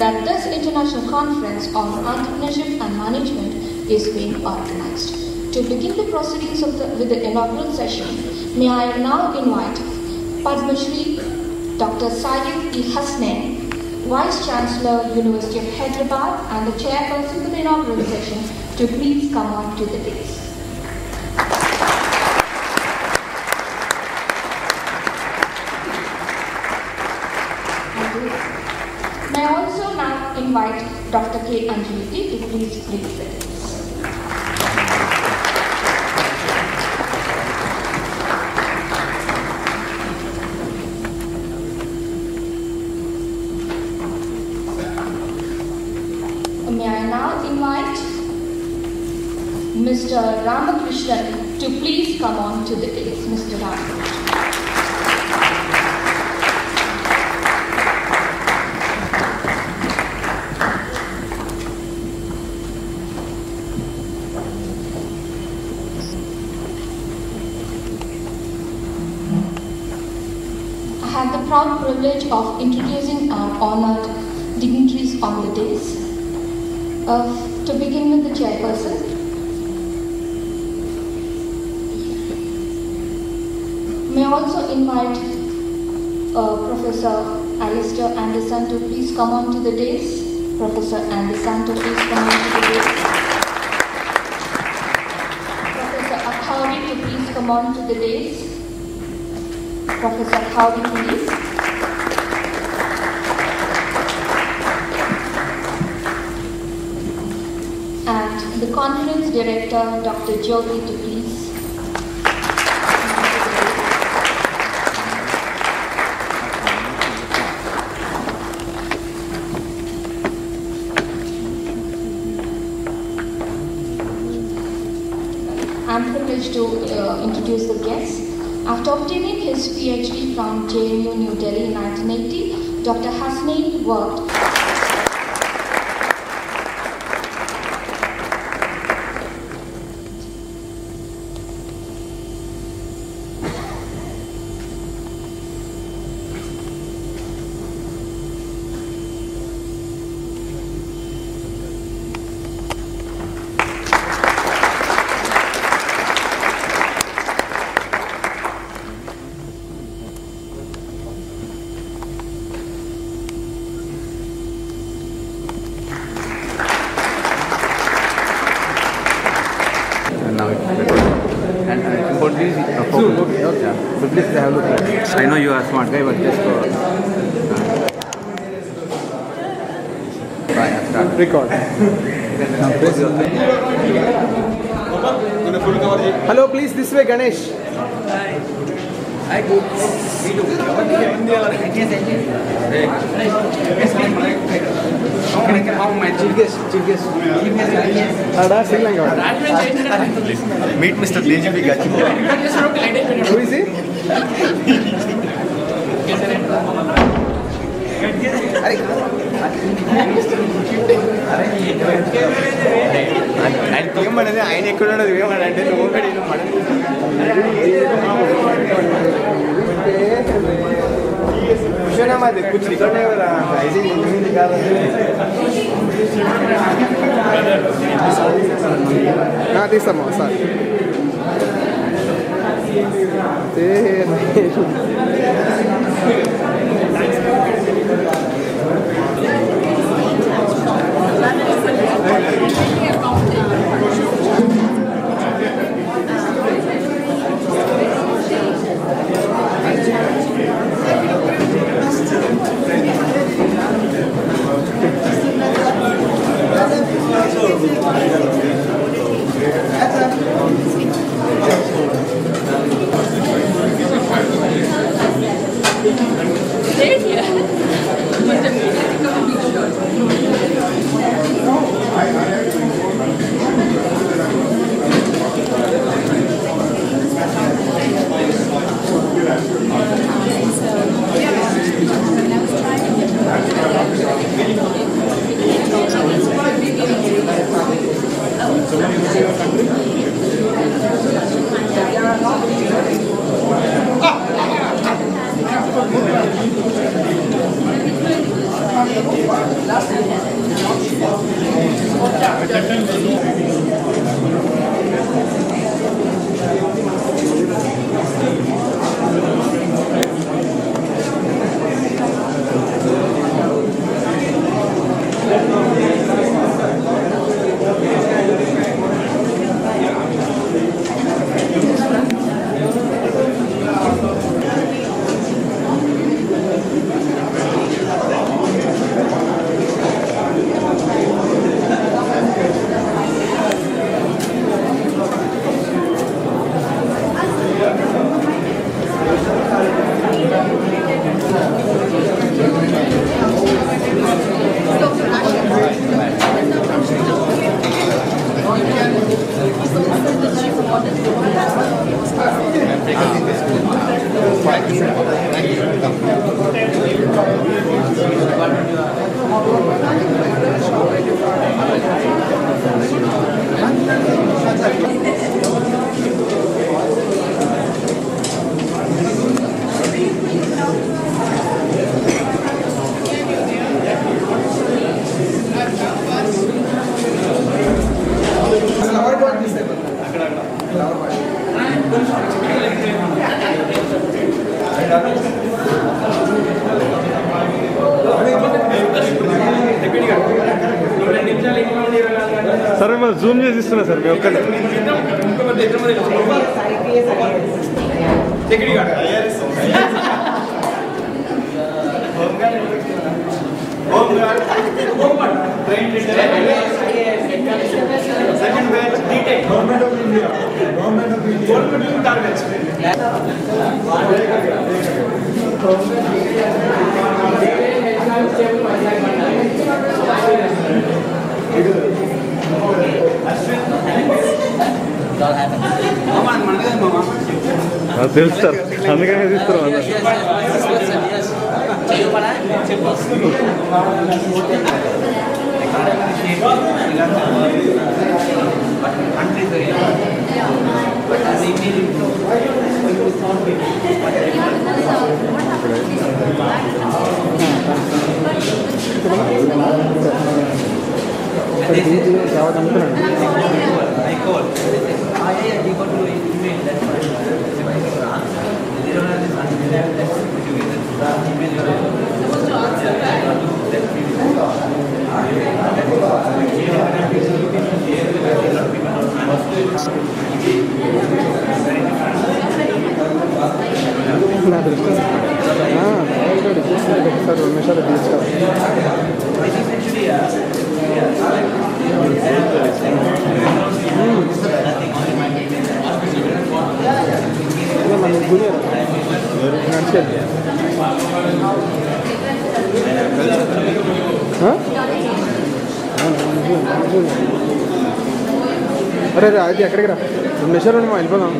that this international conference on entrepreneurship and management is being organized. To begin the proceedings with the inaugural session, may I now invite Padma Shri Dr. Syed E. Hasnain, Vice Chancellor, University of Hyderabad, and the chairperson of the inaugural session to please come on to the dais. May I also now invite Dr. K. Anjali to please greet the dais. May I now invite Mr. Ramakrishnan to please come on to the dais. Mr. Ramakrishnan. I have the proud privilege of introducing our honored dignitaries on the dais. To begin with the chairperson, may I also invite Professor Alistair Anderson to please come on to the dais. Professor Anderson to please come on to the dais. Professor Akhawdi to please come on to the dais. Professor Akhawdi, please. And the conference director, Dr. Jyoti, to please. I'm privileged to introduce the guests. After obtaining his PhD from JNU New Delhi in 1980, Dr. Hasnain worked I know you are a smart guy, but just go. Record. Hello, please, this way, Ganesh. I go. Sri Lanka. Meet Mr. DGP Gachi. Who is he? And PM manade ayine ekkada unadu VM ante nobody no Kushana made kuch record nahi ho raha ऐसे ही नहीं निकाल रहे ना this some sir సరే మరి Zoom చేసి ఇస్తున్నా sir మీ ఒక్కటే Government of India. Government of తెలుసు సార్ అందుకనే తీస్తారు అరే రా అది ఎక్కడికి రా 2 నిమిషాలు మనం వెళ్ళిపోదాం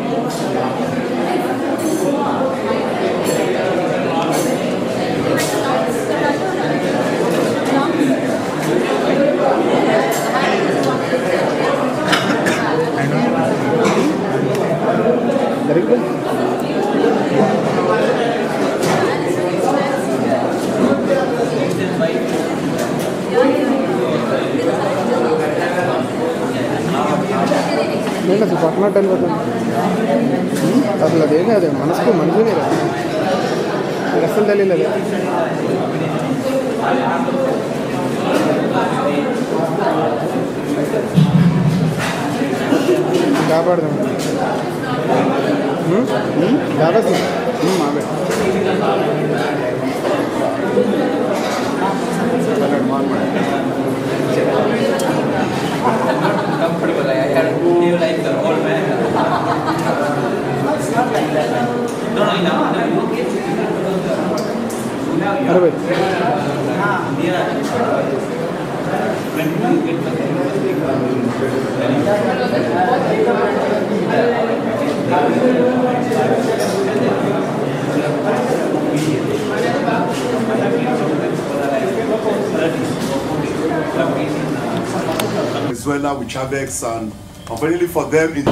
నేను అసలు పట్టణట్టు వెళ్ళిపోతాను అసలు అదేమి అదే మనసుకు మనిషినే నాకు అసలు తెలియలేదు కాపాడదాం కాపాడు మావే comfortable. I had to live like the old man. No, Venezuela with Chavez, and apparently for them it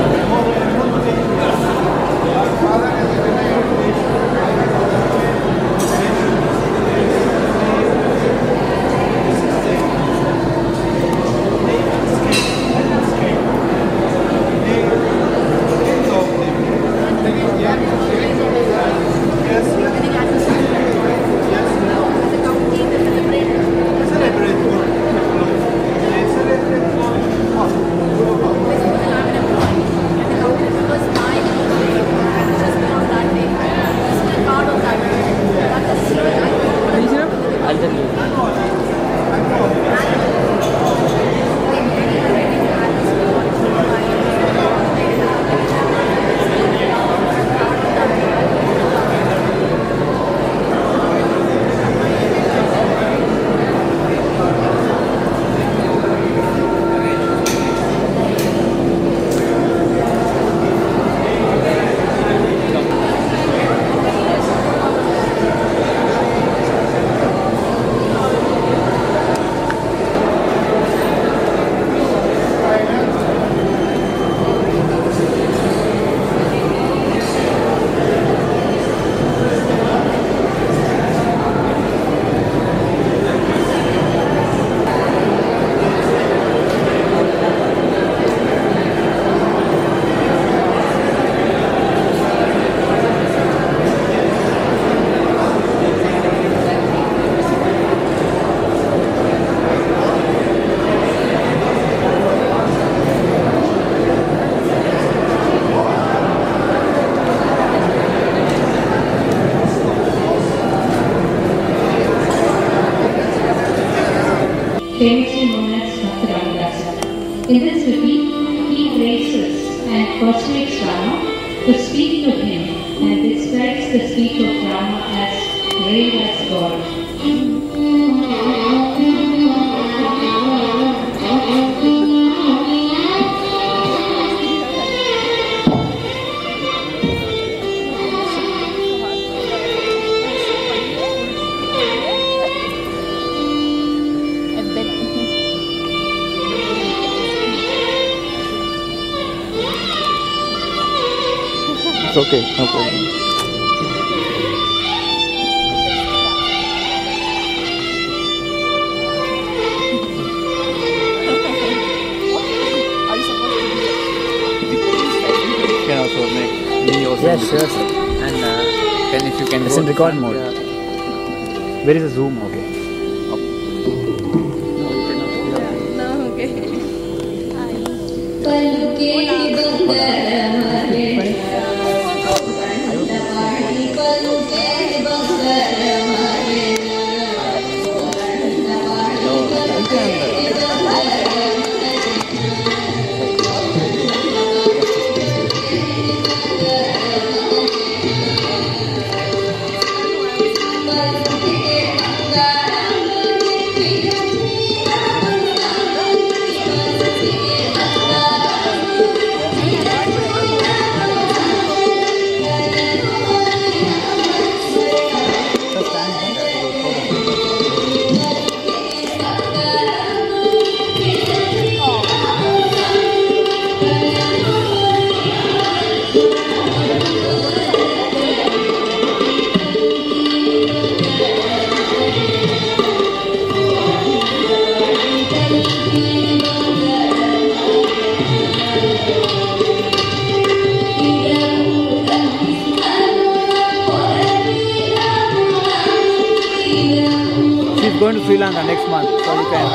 famously known as Bhakti. In this repeat, he praises and persuades Rama to speak to him and describes the speech of Rama as brave as God. It's okay, no problem. Can also make me also. Yeah, sure, sir. And if you can It's go in to record front, mode. yeah. Where is the zoom? Okay. She's going to Sri Lanka next month, so you can.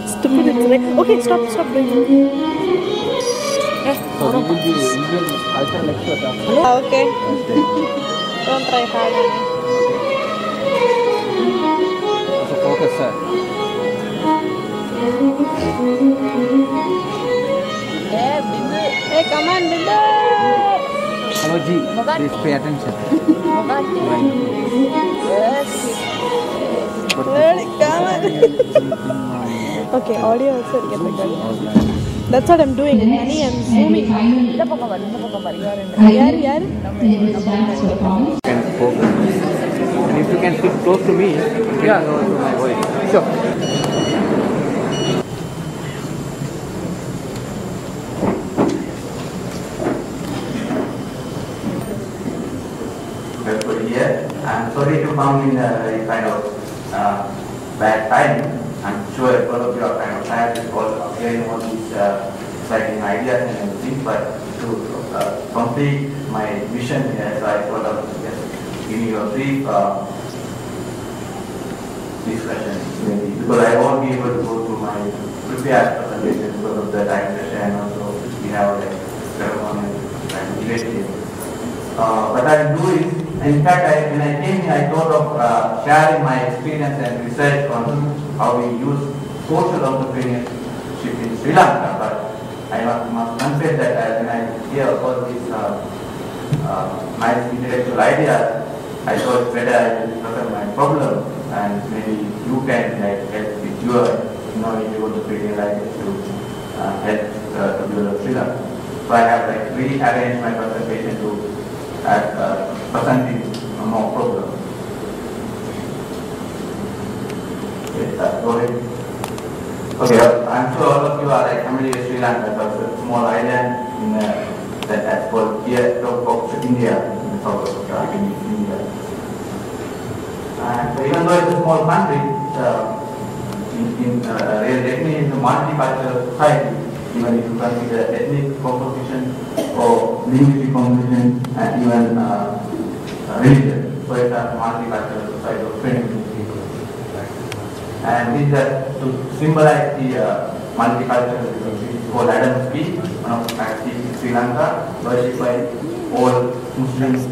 Stupid. Okay, stop doing it. will be usual cultural lecture. Okay. Don't try hard on me. Also focus, sir. Hey, come on, Bindu. Hello, G. Please pay attention. Yes. Come on. Okay, audio also get recorded. That's what I'm doing. Honey, I'm zooming. Can focus. And if you can sit close to me, you can know to my voice. Sure. Here. I'm sorry to come in a kind of bad time. I'm sure all of you are kind of tired with all hearing all these exciting ideas and everything, but to complete my mission here, so I thought of just giving you a brief discussion, maybe, because I won't be able to go through my prepared presentation because of the time pressure, and also we have like ceremonial and debate here. What I will do is, in fact, when I came here, I thought of sharing my experience and research on how we use social entrepreneurship in Sri Lanka. But I must confess that when I hear all these nice intellectual ideas, I thought better I will discuss my problem, and maybe you can help with your innovative entrepreneurial ideas to help to develop Sri Lanka. So I have rearranged my presentation to presenting more problems. Yes, go ahead. Okay, I'm sure all of you are familiar with Sri Lanka. It's a small island in that's called here, top of India, in the south of India. And even though it's a small country, definitely it's a multicultural society. Even if you consider ethnic composition or linguistic composition and even religion. So it's a multicultural society of 20 people. And this to symbolize the multicultural, it's called Adam's Peak, one of the peaks in Sri Lanka, worshipped by all Muslims,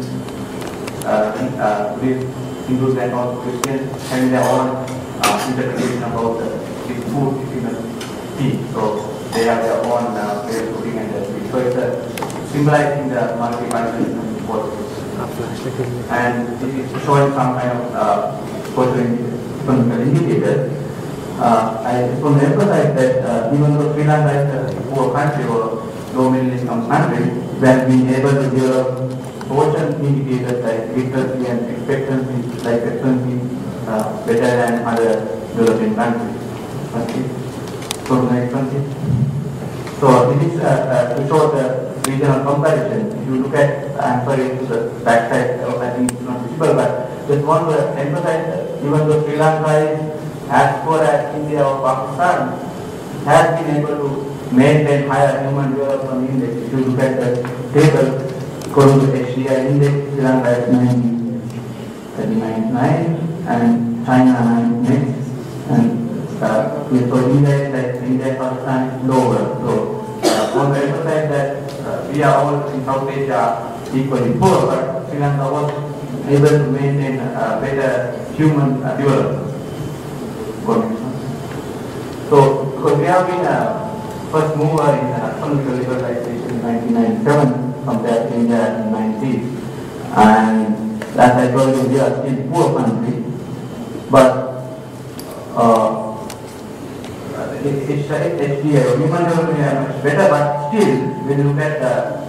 Hindus and also Christians, having their own interpretation about this food in the peak. So they have their own way of cooking and recipes. So it's symbolizing the multiculturalism. And it is showing some kind of social-economic indicators. I just want to emphasize that even though Sri Lanka is a poor country or low middle income country, we have been able to develop social indicators like literacy and expectancy, better than other developing countries. Okay. So next one. So this is to show the regional comparison. If you look at, I'm sorry to the back side, I think it's not visible, but just want to emphasize that even though Sri Lanka is as poor as India or Pakistan, has been able to maintain higher human development index. If you look at the table, according to HDI index, Sri Lanka is 99 and China 96. And so India is India and Pakistan is lower. So I want to emphasize that we are all in South Asia equally poor, but Sri Lanka was able to maintain better human development. So because we have been first mover in economic liberalization in 1997 compared to India in 90s, and as I told you, we are still poor country, but it's HDI, human development is much better, but still, when you look at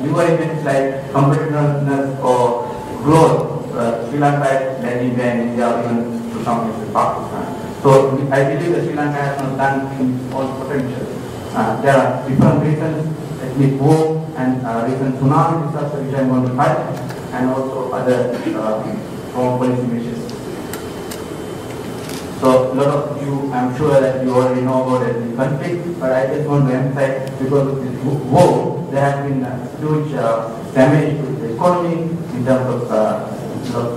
newer events like competitiveness or growth, Sri Lanka is lagging behind India, even to some extent Pakistan. So I believe that Sri Lanka has not done its all potential. There are different reasons, ethnic war and recent tsunami disaster which I am going to touch, and also other foreign policy measures. So a lot of you, I'm sure that you already know about the conflict, but I just want to emphasize because of this war, there has been a huge damage to the economy in terms of loss of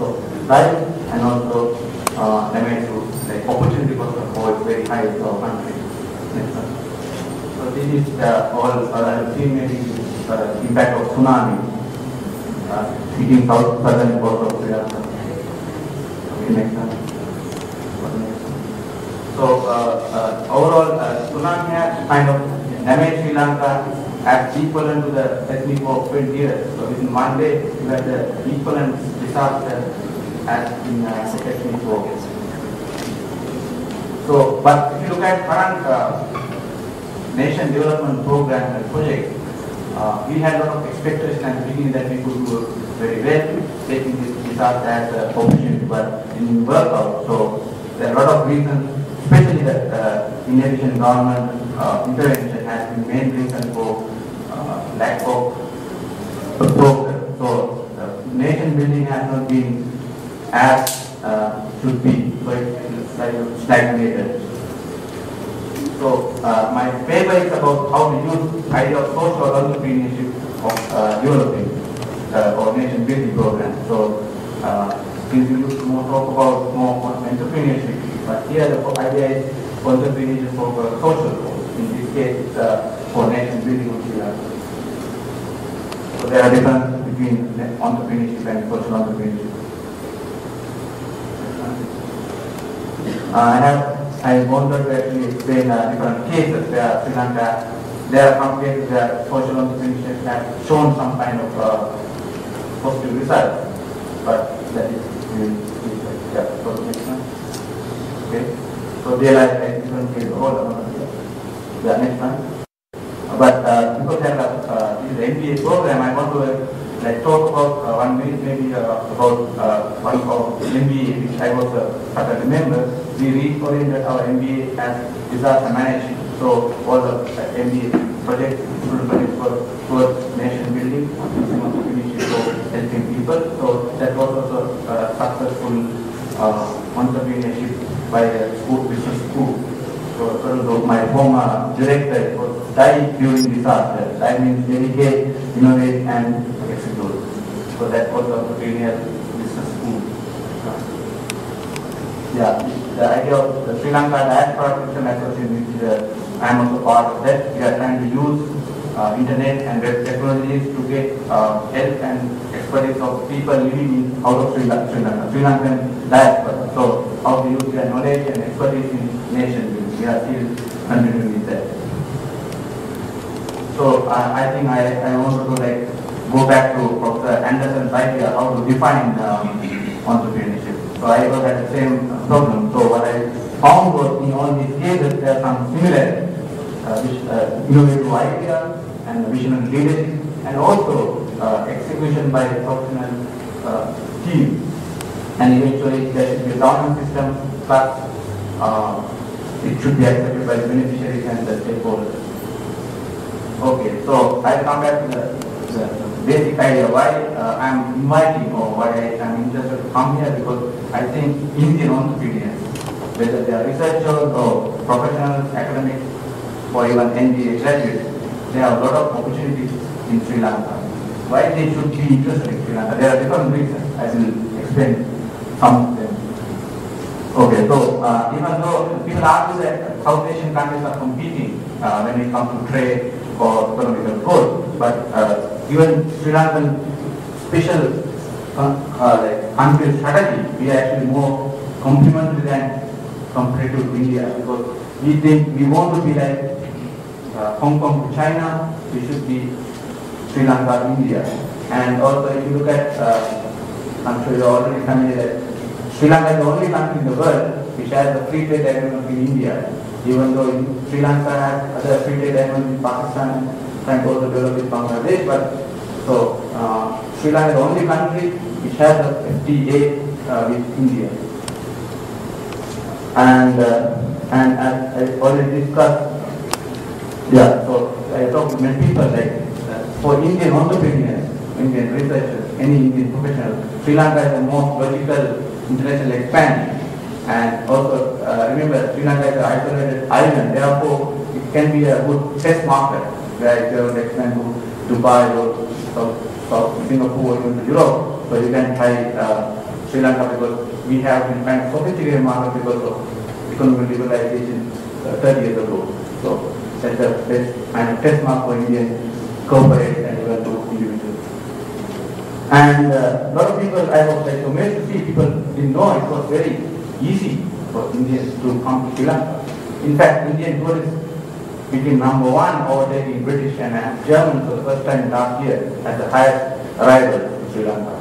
life and also damage to the opportunity cost of war is very high in our country. So this is all I have seen maybe impact of tsunami hitting southern coast of Sri Lanka. Okay, next one. So overall, tsunami has kind of damaged Sri Lanka as equivalent to the seismic of 20 years. So within one day, you had the equivalent disaster as in seismic war. So, but if you look at current nation development programs and projects, we had a lot of expectation at the beginning that we could do very well, taking this disaster as an opportunity, but it didn't work out. So there are a lot of reasons, especially the inefficient government intervention has been main reason for lack of progress. So nation building has not been as should be, so it's stagnated. So my paper is about how to use idea of social entrepreneurship of developing or nation building program. So since we used to talk about more entrepreneurship, but here the idea is entrepreneurship for social goals. In this case, it's for nation building of Sri Lanka. So there are differences between entrepreneurship and social entrepreneurship. I wanted to actually explain different cases where Sri Lanka, there are some cases where social entrepreneurship has shown some kind of positive results, but that is yeah, so next one. Okay, so there are different cases all around the next one. But because there are this MBA program, I want to talk about 1 minute maybe about one of MBA which I was a member. We reoriented our MBA as disaster management. So all the MBA projects, student projects towards nation building, initiative for helping people. So that was also successful entrepreneurship by a school, business school. So my former director was died during disaster. That means dedicate, innovate, and execute. So that was the entrepreneurial business school. Yeah, the idea of the Sri Lanka Diaspora System Association, which I am also part of that. We are trying to use internet and web technologies to get help and expertise of people living out of Sri Lankan diaspora. So how to use their knowledge and expertise in nation building. We are still continuing with that. So I think I want to go back to Professor Anderson's idea how to define entrepreneurship. So I was at the same problem. So what I found was in all these cases there are some similarities, innovative idea and visionary leadership, and also execution by a professional team. And eventually there should be a governance system, plus it should be accepted by the beneficiaries and the stakeholders. Okay, so I'll come back to the basic idea why I'm inviting or why I'm interested to come here, because I think Indian entrepreneurs, whether they are researchers or professionals, academics, or even MBA graduates, they have a lot of opportunities in Sri Lanka. Why they should be interested in Sri Lanka? There are different reasons. I will explain some of them. Okay, so even though people argue that South Asian countries are competing when it comes to trade or economic growth, but even Sri Lankan special country strategy, we are actually more complementary than compared to India, because we think we want to be like Hong Kong to China, we should be Sri Lanka to India. And also if you look at, I'm sure you are already familiar that Sri Lanka is the only country in the world which has a free trade agreement with India, even though Sri Lanka has other free trade agreements with Pakistan and also develop with Bangladesh, but so Sri Lanka is the only country which has a FTA with India. And as I already discussed, yeah, so I talked to many people for Indian entrepreneurs, Indian researchers, any Indian professional, Sri Lanka is the most logical international expansion. And also remember, Sri Lanka is an isolated island, therefore it can be a good test market where if you want to expand to Dubai or Singapore or even to Europe, so you can try Sri Lanka, because we have been kind of sophisticated market because of economic liberalization 30 years ago. So that's the best kind of test mark for Indian corporate and compared to individuals. And a lot of people, I was like amazed to see people didn't know it was very easy for Indians to come to Sri Lanka. In fact, Indian tourists became number one, overtaking British and Germans for the first time last year as the highest arrival to Sri Lanka.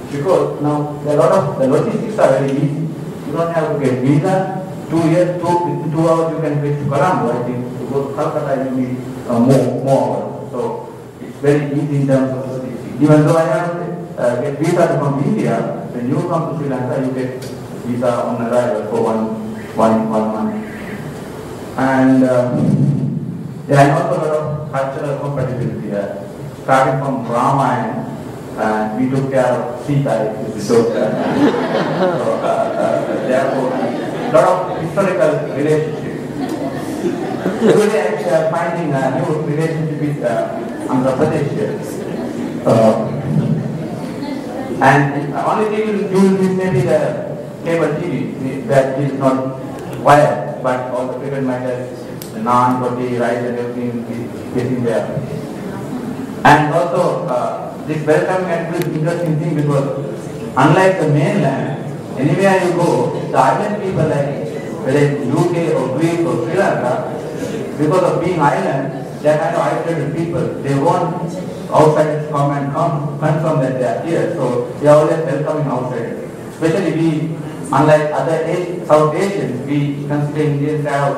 Because now a lot of the logistics are very easy. You don't have to get visa. 2 years, in 2 hours you can reach to Colombo. I think to go to Calcutta you need more hours. So it's very easy in terms of logistics. Even though I have to get visa from India, when you come to Sri Lanka you get visa on arrival for one month. And there are also a lot of cultural compatibility. Starting from Ramayana, and we took care of Sita, so therefore a lot of historical relationships. Every day I am finding a new relationship with Andhra Pradesh. And only thing you will miss maybe the cable TV that is not wired, but all the frequent matters, the naan, roti, rice and everything is getting there. And also this welcoming attitude is interesting thing because unlike the mainland, anywhere you go, the island people like whether it's UK or Greece or Sri Lanka, because of being island, they are kind of isolated people. They want outsiders to come and confirm that they are here. So they are always welcoming outsiders. Especially we, unlike other South Asians, we consider Indians are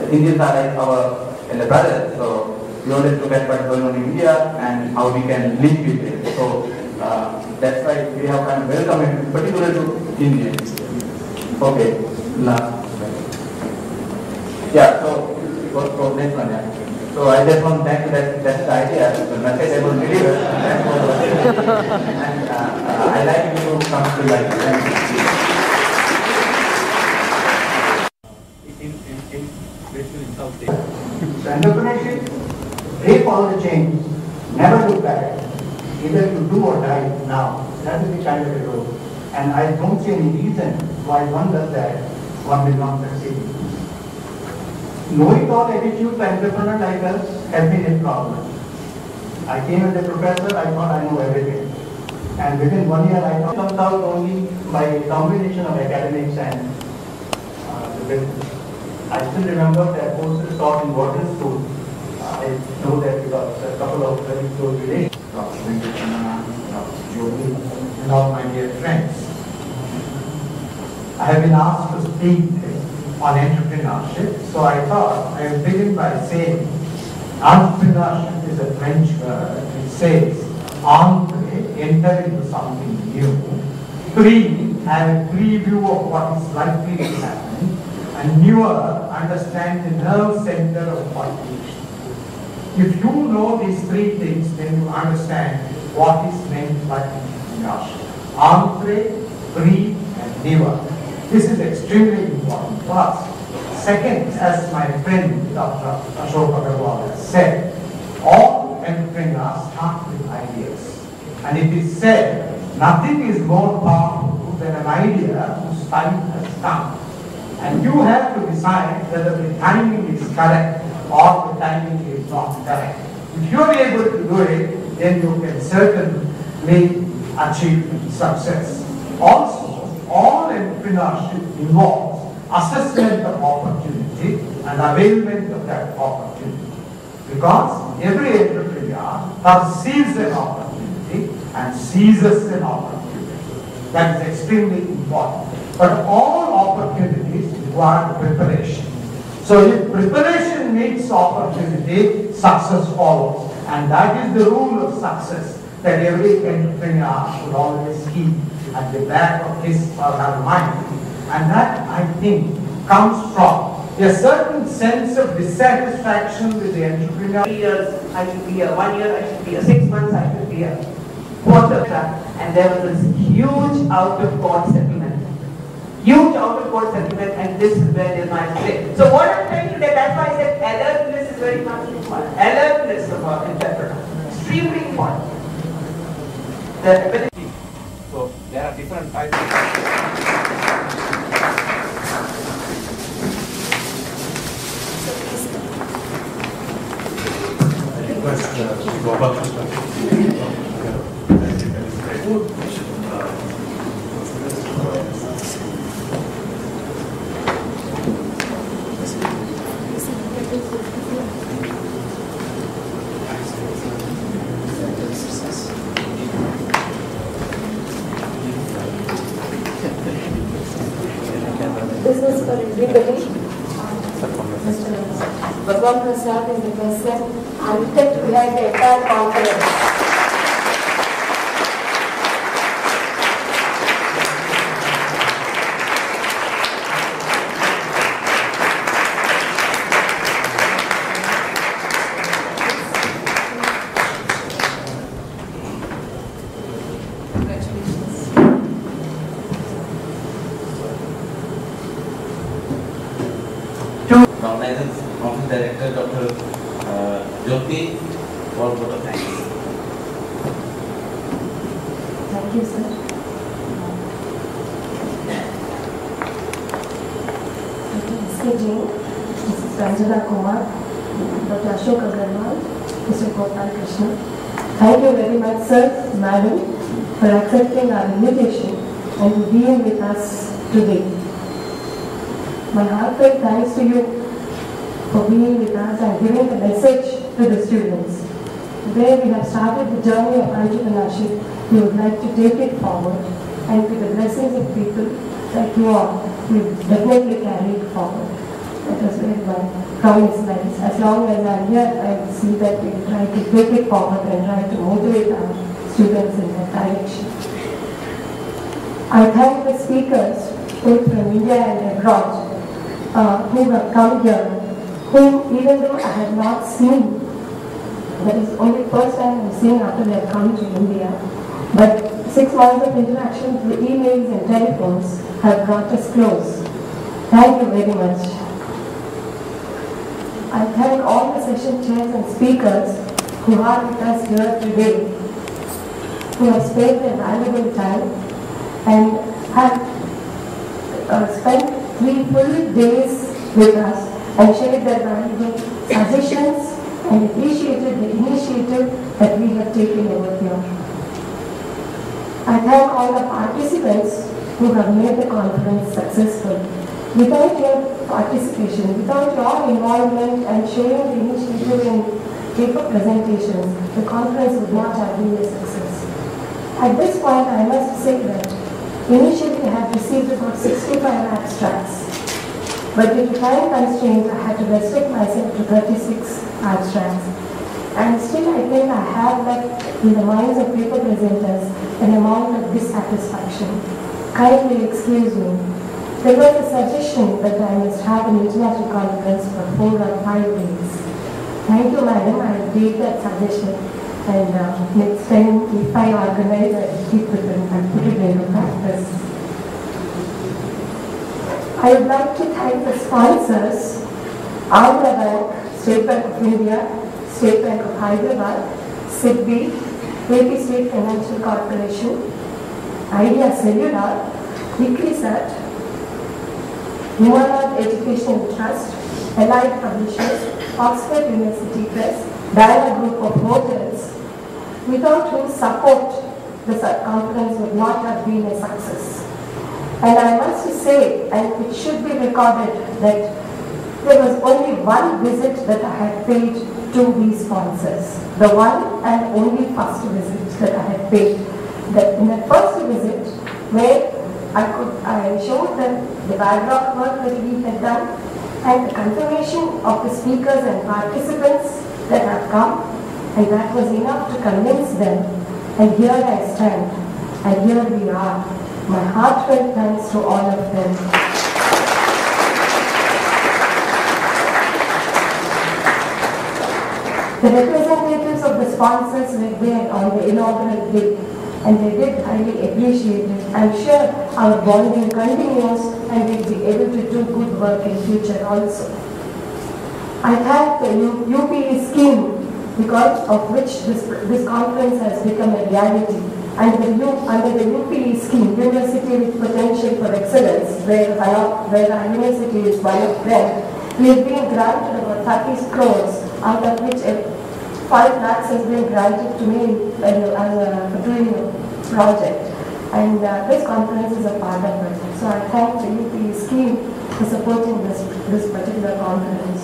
like our elder brothers. So we always look at what's going on in India and how we can live with it. So that's why we have kind of welcome, particularly to Indians. Okay, last. Yeah, so next one, yeah. So I just want to thank you, that's the idea, the message I will deliver. And I like you to come to like in South Asia. So entrepreneurship, break all the chains, never look back, either to do or die now. That is the kind of a role. And I don't see any reason why one does that, one will not succeed. Know-it-all attitude to entrepreneur like us has been a problem. I came as a professor, I thought I know everything. And within 1 year I know it comes out only by a combination of academics and the business. I still remember that courses taught in Wharton School. I know that because a couple of very close relations, and all my dear friends. I have been asked to speak on entrepreneurship, so I thought I would begin by saying entrepreneurship is a French word. It says entre, enter into something new, have a preview of what is likely to happen, and newer, understand the nerve center of what is. If you know these three things, then you understand what is meant by entrepreneurship. Entre, pre, and newer. This is extremely important for us. Second, as my friend Dr. Ashok Agarwal has said, all entrepreneurs start with ideas. And it is said, nothing is more powerful than an idea whose time has come. And you have to decide whether the timing is correct or the timing is not correct. If you are able to do it, then you can certainly achieve success. Also, all entrepreneurship involves assessment of opportunity and availment of that opportunity. Because every entrepreneur perceives an opportunity and seizes an opportunity. That is extremely important. But all opportunities require preparation. So if preparation meets opportunity, success follows. And that is the rule of success that every entrepreneur should always keep at the back of his or her mind. And that, I think, comes from a certain sense of dissatisfaction with the entrepreneur. 3 years, I should be here. 1 year, I should be here. 6 months, I should be here. Quarter. And there was this huge out-of-court settlement. Huge out-of-court settlement, and this is where there's my mistake. So what I'm trying to get, that's why I said alertness is very much important. Alertness of our entrepreneur. Extremely important. The ability. So there are different types of request This is for everybody. Mr. Bhagwan Prasad is the person architect behind the entire conference. Office Director Dr. Jyoti for vote of thanks. Thank you, sir. Dr. S.K. Jain, Mrs. Ranjana Kumar, Dr. Ashok Agarwal, Mr. Gopal Krishna. Thank you very much, sir, madam, for accepting our invitation and being with us today. My heartfelt thanks to you for being with us and giving the message to the students. Where we have started the journey of entrepreneurship, we would like to take it forward, and with the blessings of people like you all, we definitely carry it forward. That was where my promise lies. As long as I am here, I will see that we try to take it forward and try to motivate our students in that direction. I thank the speakers, both from India and abroad, who have come here, whom even though I have not seen, that is only first time I have seen after they have come to India, but 6 months of interaction through emails and telephones have brought us close. Thank you very much. I thank all the session chairs and speakers who are with us here today, who have spared their valuable time and have spent 3 full days with us and shared their valuable suggestions and appreciated the initiative that we have taken over here. I thank all the participants who have made the conference successful. Without your participation, without your involvement and sharing the initiative in paper presentations, the conference would not have been a success. At this point, I must say that initially I have received about 65 abstracts. But due to time constraints, I had to restrict myself to 36 abstracts. And still I think I have left in the minds of paper presenters an amount of dissatisfaction. Kindly excuse me. There was a suggestion that I must have an international conference for 4 or 5 days. Thank you, madam. I will take that suggestion. And next time, if I organize, I will keep it and put it into practice. I would like to thank the sponsors, Andhra Bank, State Bank of India, State Bank of Hyderabad, SIDBI, AP State Financial Corporation, Idea Cellular, ICEM, Hyderabad Educational Trust, Allied Publishers, Oxford University Press, Diana Group of Hotels, without whose support the conference would not have been a success. And I must say, and it should be recorded, that there was only one visit that I had paid to these sponsors. The one and only first visit that I had paid. That in the first visit, where I showed them the background work that we had done and the confirmation of the speakers and participants that have come, and that was enough to convince them. And here I stand, and here we are. My heartfelt thanks to all of them. The representatives of the sponsors were there on the inaugural day, and they did highly appreciate it. I'm sure our bonding continues and we'll be able to do good work in future also. I thank the UPE scheme, because of which this conference has become a reality. Under the UPE scheme, University with Potential for Excellence, where our university is one of them, we have been granted about 30 crores, out of which 5 lakhs has been granted to me for doing a project. And this conference is a part of it. So I thank the UP scheme for supporting this particular conference.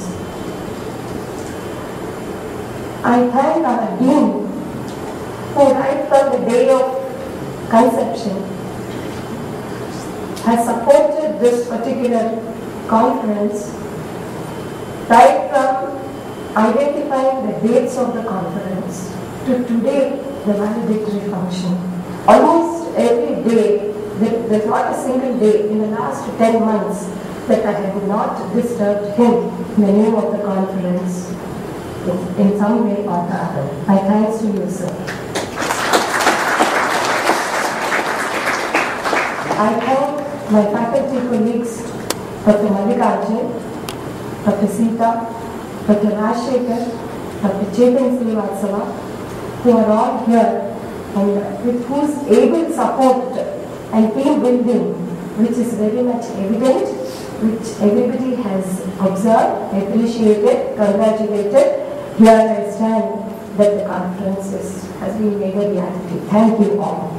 I thank our dean who right from the day of conception has supported this particular conference right from identifying the dates of the conference to today, the valedictory function. Almost every day, there's not a single day in the last 10 months that I have not disturbed him in the name of the conference in some way or the other. My thanks to you, sir. I thank my faculty colleagues, Dr. Mallikarjun, Dr. Sita, Dr. Rajshekhar, Dr. Chetan Srivastava, who are all here and with whose able support and team building, which is very much evident, which everybody has observed, appreciated, congratulated. Here I stand that the conference has been made a reality. Thank you all.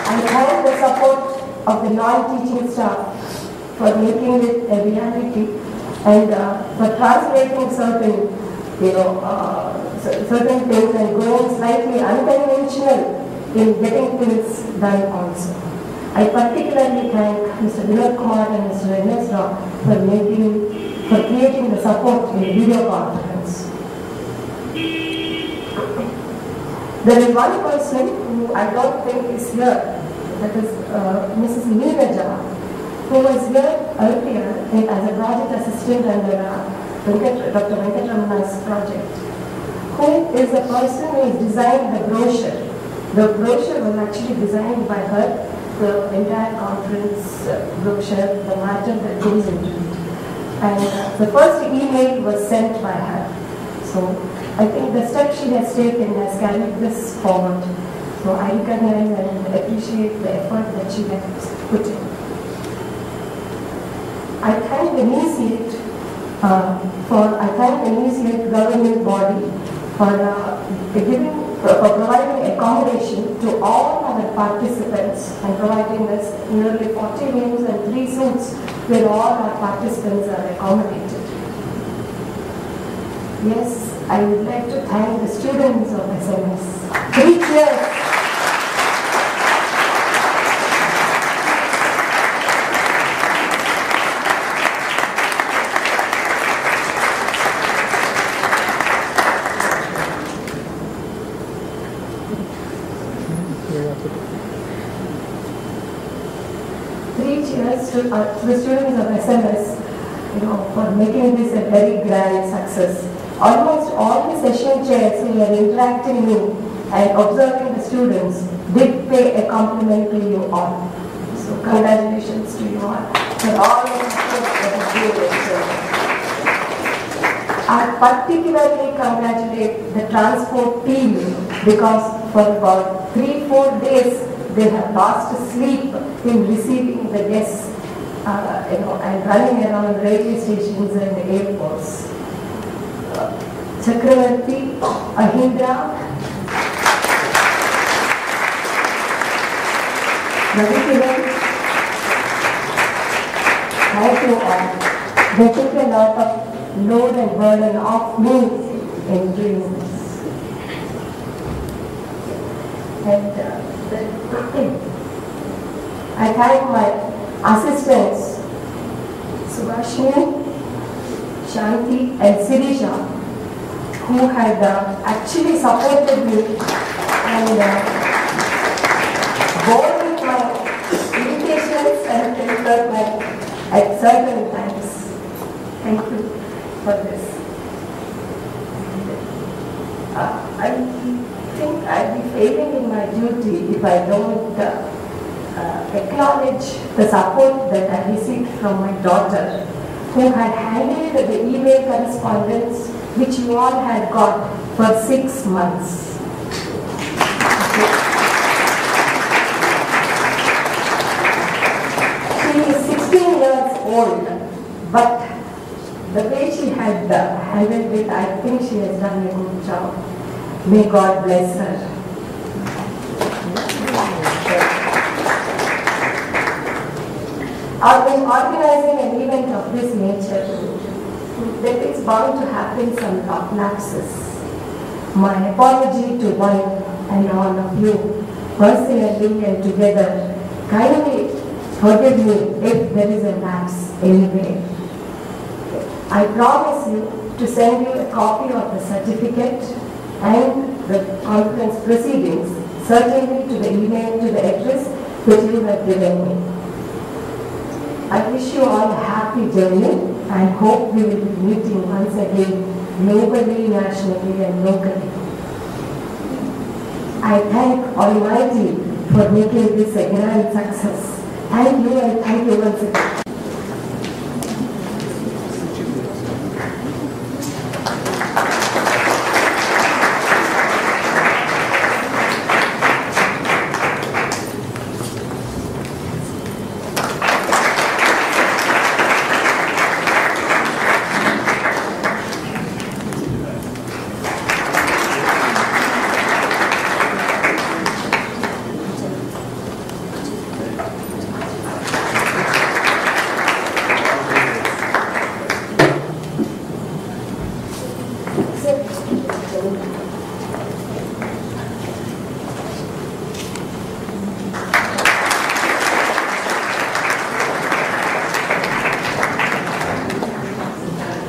I thank the support of the non-teaching staff for making it a reality and for translating certain things and going slightly unconventional in getting things done also. I particularly thank Mr. Vinod Kumar and Mr. N.S. Rao for creating the support in video conference. There is one person who I don't think is here, that is Mrs. Neeraja, who was here earlier as a project assistant under Dr. Venkatramana's project, who is the person who has designed the brochure. The brochure was actually designed by her, the entire conference brochure, the matter that goes into it. And the first email was sent by her. So I think the step she has taken has carried this forward. So I recognize and appreciate the effort that she has put in. I thank the initiate government body for providing accommodation to all our participants and providing us nearly 40 rooms and 3 suites where all our participants are accommodated. Yes, I would like to thank the students of SMS. 3 cheers. To the students of SMS, for making this a very grand success. Almost all the session chairs who were interacting with and observing the students did pay a compliment to you all. So congratulations to you all for all the support that you gave. I particularly congratulate the transport team because for about 3-4 days they have lost sleep in receiving the guests and running around railway stations and airports. Chakravarti, Ahindra, Ravikiran, thank you all. They took a lot of load and burden off me in doing this. And I thank my assistants, Subhashini, Shanti and Sirisha, who had actually supported me and bore with my irritations and temper at certain times. Thank you for this. I think I'll be failing in my duty if I don't acknowledge the support that I received from my daughter, who had handled the email correspondence which you all had got for 6 months. She is 16 years old, but the way she had handled it, I think she has done a good job. May God bless her. When organizing an event of this nature, that it's bound to happen some lapses. My apology to one and all of you, personally and together. Kindly forgive me if there is a lapse anyway. I promise you to send you a copy of the certificate and the conference proceedings, certainly to the email, to the address that you have given me. I wish you all a happy journey and hope we will be meeting once again, globally, nationally and locally. I thank Almighty for making this a grand success. Thank you and thank you once again.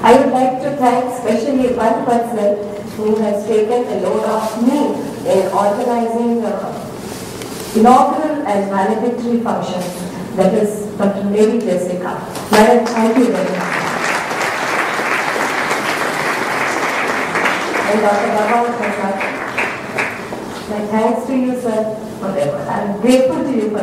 I would like to thank especially one person who has taken a load off me in organizing the inaugural and valedictory functions, that is Dr. Lady Jessica. Madam, thank you very much. And Dr. Baba Prasad, my thanks to you, sir, for that. I am grateful to you for